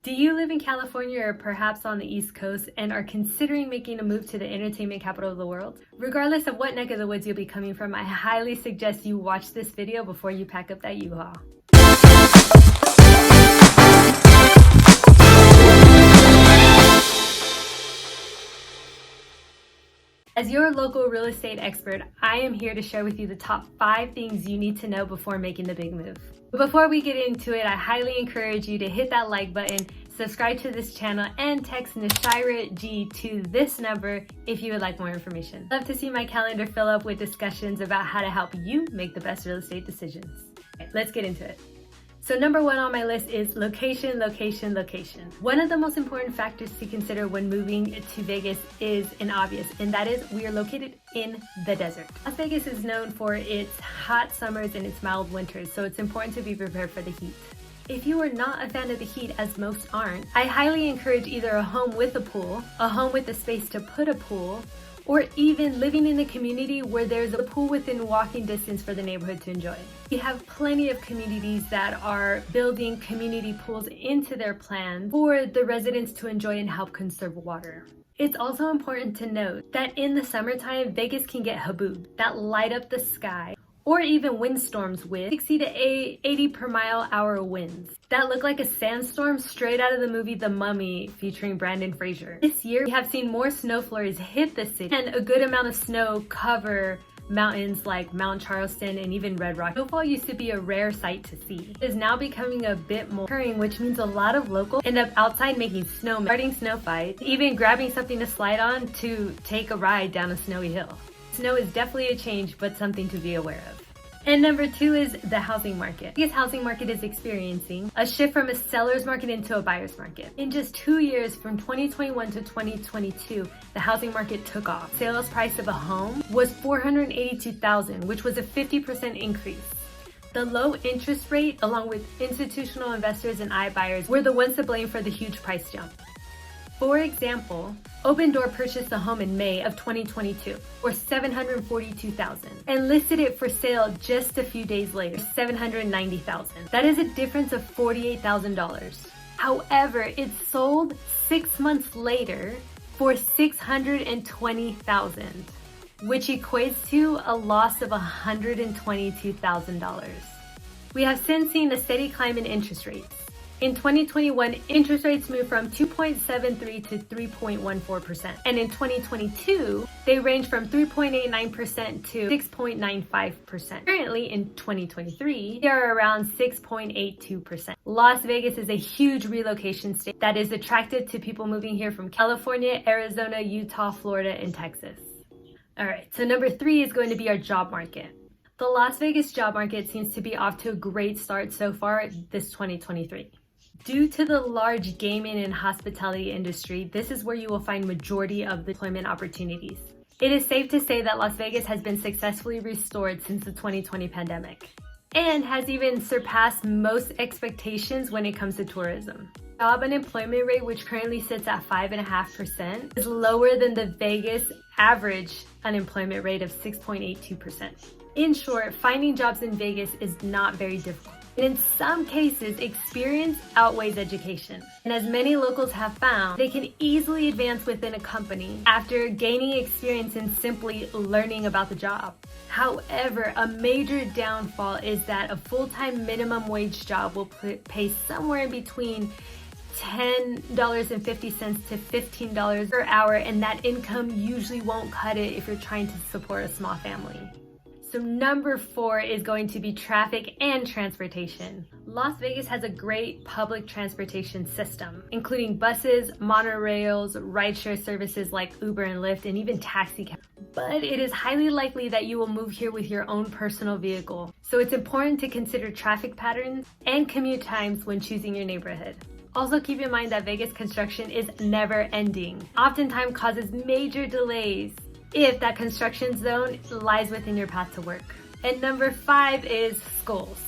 Do you live in California or perhaps on the East Coast and are considering making a move to the entertainment capital of the world? Regardless of what neck of the woods you'll be coming from, I highly suggest you watch this video before you pack up that U-Haul. As your local real estate expert, I am here to share with you the top 5 things you need to know before making the big move. But before we get into it, I highly encourage you to hit that like button, subscribe to this channel, and text NashiraG to this number if you would like more information. Love to see my calendar fill up with discussions about how to help you make the best real estate decisions. Okay, let's get into it. So number 1 on my list is location, location, location. One of the most important factors to consider when moving to Vegas is an obvious, and that is we are located in the desert. Las Vegas is known for its hot summers and its mild winters, so it's important to be prepared for the heat. If you are not a fan of the heat, as most aren't, I highly encourage either a home with a pool, a home with the space to put a pool, or even living in a community where there's a pool within walking distance for the neighborhood to enjoy. We have plenty of communities that are building community pools into their plans for the residents to enjoy and help conserve water. It's also important to note that in the summertime, Vegas can get haboob that light up the sky, or even windstorms with 60 to 80 per mile hour winds that look like a sandstorm straight out of the movie The Mummy featuring Brendan Fraser. This year, we have seen more snow flurries hit the city and a good amount of snow cover mountains like Mount Charleston and even Red Rock. Snowfall used to be a rare sight to see. It is now becoming a bit more occurring, which means a lot of locals end up outside making snowmen, starting snow fights, even grabbing something to slide on to take a ride down a snowy hill. Snow is definitely a change, but something to be aware of. And number 2 is the housing market. This housing market is experiencing a shift from a seller's market into a buyer's market. In just 2 years, from 2021 to 2022, the housing market took off. Sales price of a home was $482,000, which was a 50% increase. The low interest rate, along with institutional investors and iBuyers, were the ones to blame for the huge price jump. For example, Open Door purchased a home in May of 2022 for $742,000 and listed it for sale just a few days later, $790,000. That is a difference of $48,000. However, it sold 6 months later for $620,000, which equates to a loss of $122,000. We have since seen a steady climb in interest rates. In 2021, interest rates moved from 2.73 to 3.14%. And in 2022, they ranged from 3.89% to 6.95%. Currently, in 2023, they are around 6.82%. Las Vegas is a huge relocation state that is attractive to people moving here from California, Arizona, Utah, Florida, and Texas. All right, so number 3 is going to be our job market. The Las Vegas job market seems to be off to a great start so far this 2023. Due to the large gaming and hospitality industry, this is where you will find majority of the employment opportunities. It is safe to say that Las Vegas has been successfully restored since the 2020 pandemic and has even surpassed most expectations when it comes to tourism. Job unemployment rate, which currently sits at 5.5%, is lower than the Vegas average unemployment rate of 6.82%. In short, finding jobs in Vegas is not very difficult. In some cases, experience outweighs education. And as many locals have found, they can easily advance within a company after gaining experience and simply learning about the job. However, a major downfall is that a full-time minimum wage job will pay somewhere in between $10.50 to $15 per hour, and that income usually won't cut it if you're trying to support a small family. So number 4 is going to be traffic and transportation. Las Vegas has a great public transportation system, including buses, monorails, rideshare services like Uber and Lyft, and even taxi cabs. But it is highly likely that you will move here with your own personal vehicle. So it's important to consider traffic patterns and commute times when choosing your neighborhood. Also keep in mind that Vegas construction is never ending, oftentimes causes major delays if that construction zone lies within your path to work. And number 5 is schools.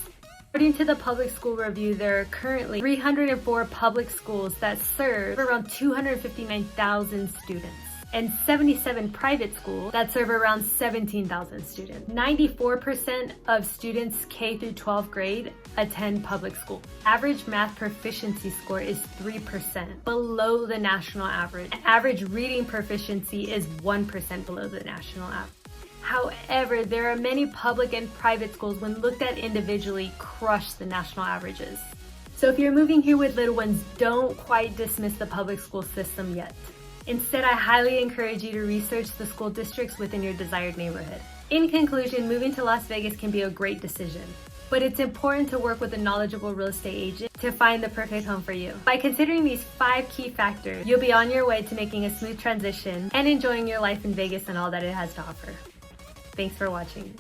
According to the Public School Review, there are currently 304 public schools that serve around 259,000 students. and 77 private schools that serve around 17,000 students. 94% of students K through 12th grade attend public school. Average math proficiency score is 3%, below the national average. Average reading proficiency is 1% below the national average. However, there are many public and private schools, when looked at individually, crush the national averages. So if you're moving here with little ones, don't quite dismiss the public school system yet. Instead, I highly encourage you to research the school districts within your desired neighborhood. In conclusion, moving to Las Vegas can be a great decision, but it's important to work with a knowledgeable real estate agent to find the perfect home for you. By considering these 5 key factors, you'll be on your way to making a smooth transition and enjoying your life in Vegas and all that it has to offer. Thanks for watching.